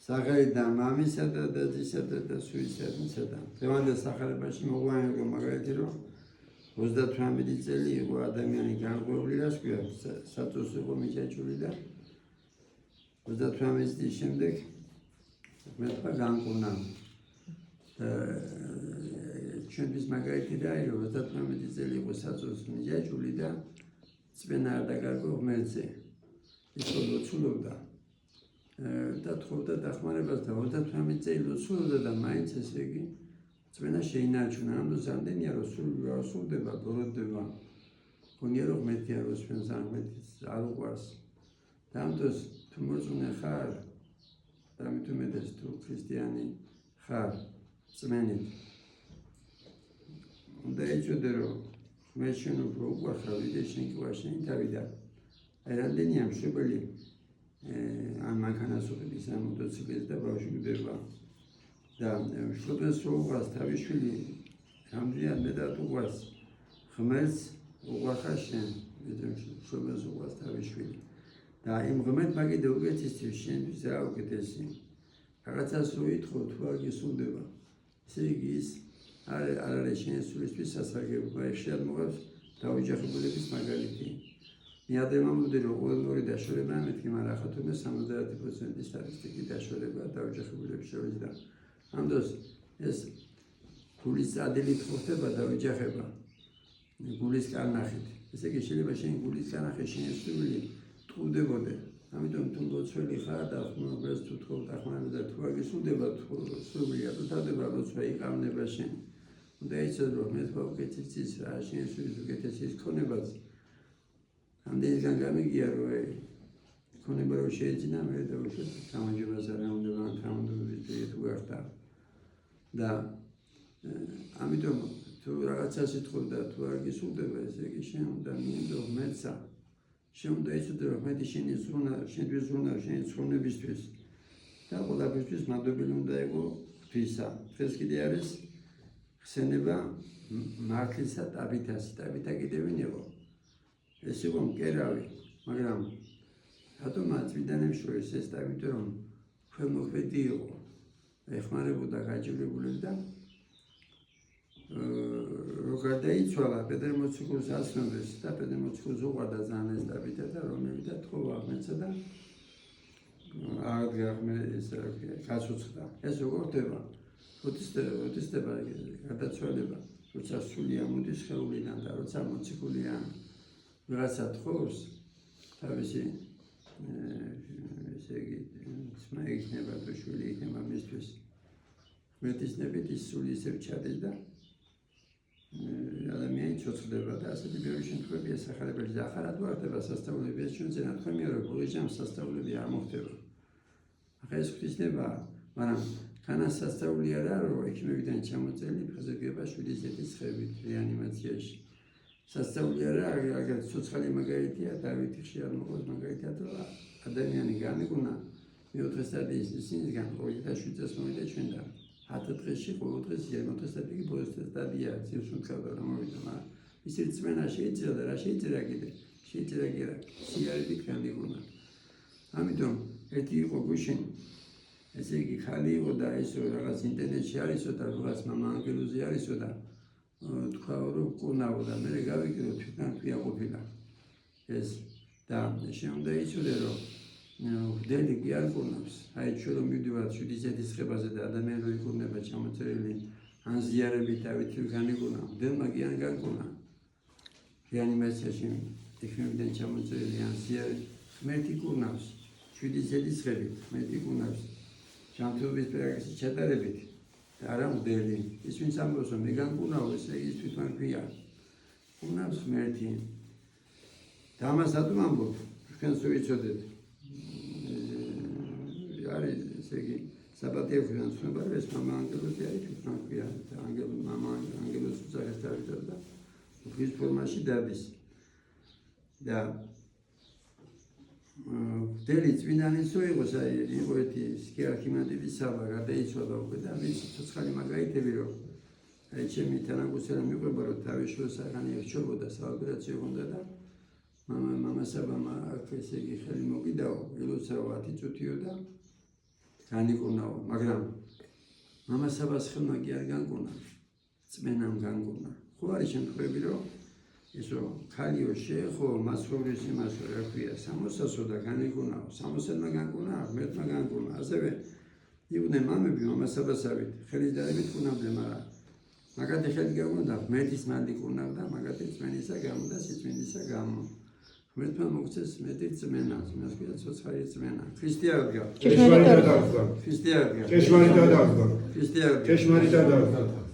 სახელიდან მამისა და დედისა და სუიციდისა და დღევანდელ სახარებაში მოგვიანებით იყო მაგალითი რომ 38 წელი იყო ადამიანი განღვეული რას ქვია საწოს იყო მიჭაჭული და 38 წლის შემდეგ მეთქვა განკურნა ჩვენთვის მაგალითი რა იყო 38 წელი იყო საწოს მიჭაჭული და წვენა არ დაგარგო ღმერთზე ის ლოცულობდა და თხოვდა დახმარებას და 38 წელი ლოცულობდა და მაინც ესე იგი წვენა შეინარჩუნა ამ ზამდენია რომ სულდება ბოროტდება გონია რომ ღმერთია რომ სვენს აღმეთის არ უყვარს და ამ დროს თუ მოწუნე ხარ და მithumedes თუ ქრისტიანი ხარ წმენით უნდა იცოდე რომ მე შენ უფრო უყვარხარ ვიდრე შენ კი ვარ შენი თავი და აი რამდენია მშობელი ან მანქანასოხების ამ მოტოციკლს და ბავშვი გვდება და მშობელს რო უყვარს თავის შვილი რამდენად მეტად უყვარს ღმერთს უყვარხარ შენ ვიდრე მშობელს უყვარს თავის შვილი და იმ ღმერთს მაგიდე უკეთესთვის შენთვის რა უკეთესი რაღაცას რო ითხოვ თუ არ გისურვდება ესე იგი ის არ არის შენი სულისთვის სასარგებლო აი შეიძლება მოყავს დაოჯახებულების მაგალითი მე ადრემამდე რომ ყოველგვარი დაშორება მეთქი მაგრამ ახლა თუმცა 70% სტატისტიკი დაშორება დაოჯახებულების შორის და ამ დროს ეს გულის წადილით ხდება დაოჯახება გულის კარნახით ესე იგი შეიძლება შენ გულის კარნახი შენი სული ტყუდებოდე ამიტომ თუ ლოცველი ხარ და ხმობებს თუ თქო დახმარება და თუ აგისუნდება სულია თუ დადება ლოცვა იყავნება შენ უნდა იცოდე რომ მე თქვა უკეთესის რა შენ სულის უკეთესის ქონებას ამდენიდან გამიგია რომ ქონება რომ შეეძინა მე და უშო გამარჯვებას არ უნდა თანამდებობის თუ გახდა და ამიტომ თუ რაღაცას ითხოვ და თუ არ გისურვდება ესე იგი შენ უნდა მინდო ღმერთსა შენ უნდა იცოდე რომ ღმერთი შენი ზრუნა შენთვის ზრუნა შენი ზრუნებისთვის და ყველაფერთვის მადლობელი უნდა იყო ღვთისა დღეს კიდე არის ხსენება მართლისა ტაბითას ტაბითა კიდე ვინ იყო ეს იყო მკერავი მაგრამ რატომა წმინდანებს შორის ეს ტაბითო რომ ხელმოქმედი იყო ეხმარებოდა გაჭირებულებს და რო გარდაიცვალა პეტრე მოციქულს ასწავდეს და პეტრე მოციქულს უყვარდა ძალიან ეს ტაბითა და რომელი თხოვა ღმერთსა და აღდგა ეს რა ქვია გაცოცხლდა ეს როგორ ხდება ოდესდება გარდაცვალება როცა სული ამოდის ხეულიდან და როცა მოციქულია ვიღაცა თხოვს თავისი ესე იგი ძმა იქნება თუ შვილი იქნება მისთვის ღმერთის ნებით ის სული ისევ ჩადის და ადამიანი ცოცხლდება და ასეთი ბევრი შემთხვევებია სახარებაში და ახლა რატო არ ხდება სასწაულები ეს ჩვენზე ნათქვამია რომ ბოლო ჯამს სასწაულები არ მოხდება ახლა ეს ღვთისნებაა მაგრამ განას სასწაული არა რომ ექიმებიდან ჩამოწერილი ფიზიოგება 7 ზეთის ხებით რეანიმაციაში სასწაული არა აგერ ცოცხალი მაგალითია დავითი ხშირად მოყავს მაგალითად რომ ადამიანი განეკუნა მეოთხე სტადიის ისინისგან 2007 წელს მოვიდა ჩვენთან 10 დღეში ყოველ დღეს მეოთხე სტადია ბოლოს სტადია ძირს უმთავრდა რომ მოვიდა მაგრამ ისე წმენა შეიძლება და რა შეიძლება კიდე შეიძლება კი რა სიარებით განეკუნა ამიტომ ერთი იყო გუშინ ესე იგი ხალი იყო და ისო რაღაც ინტერნეტში არისო და რაღაც მამა ანგელოზი არისო და თქვა რომ კურნავდა და მე გავიგე თვითონ ქვია ყოფილა ეს და შენ უნდა იცოდე რომ დელი კი არ კურნავს აი ჩვენ რომ მივდივართ 7 ზეთის ხებაზე და ადამიანი რო იკურნება ჩამოწერილი ან ზიარებით დავითი განიკურნა დელმა კი არ განკურნა რეანიმაციაში ექიმებიდან ჩამოწერილი ან ზიარებით ღმერთი კურნავს 7 ზეთის ხებით ღმერთი კურნავს ჯანმრთელობის პრაქტიკაში ჩატარებით და არა მდელი ის ვინც ამბობს რომ მე განკურნავ ესე ის თვითონ ქვია კურნავს ღმერთი და ამას რატომ ამბობ თქვენს ვიცოდეთ არის ესე იგი საბატიებიდან ცნება რომ ეს მამა ანგელოზი არის თვითონ ქვია და ანგელოზი მამა ანგელოზი უძახეს დავიწყდა და ღვთის ფორმაში დადის და დელი წმინდანისო იყოს აი იყო ერთი სქიარქიმანდიდის საბა გადაიცვალა უკვე და მის ცოცხალი მაგალითები რომ აი ჩემი თანაგუცერა მიყვება რომ თავის შორს აღანი ერჩებოდა საოპერაციო უნდა და მამასაბამ აქ ესე იგი ხელი მოკიდაო ელოცაო 10 წუთიო და განიკურნაო, მაგრამ მამასაბას ხელმა კი არ განკურნა, წმენამ განკურნა. ხო არის შემთხვევები, რომ ისო ქალიო შეეხო, მასწავლებლის იმასო, რა ქვია, სამოსასო და განიკურნაო, სამოსელმა განკურნა, ღმერთმა განკურნა. ასევე იყვნენ მამები მამასაბასავით, ხელის დაებით კურნავდნენ, მაგრამ მაგათი ხელი გამოდა, ღმერთის მალი კურნავდა, მაგათი წმენისა გამო და სიწმინდისა გამო. ღმერთმა მოგცეს მეტი წმენა, იმას ქვია ცოცხალი წმენა. ქრისტიანობა. ჭეშმარიტად ქრისტიანობა. ჭეშმარიტად ქრისტიანობა. ჭეშმარიტად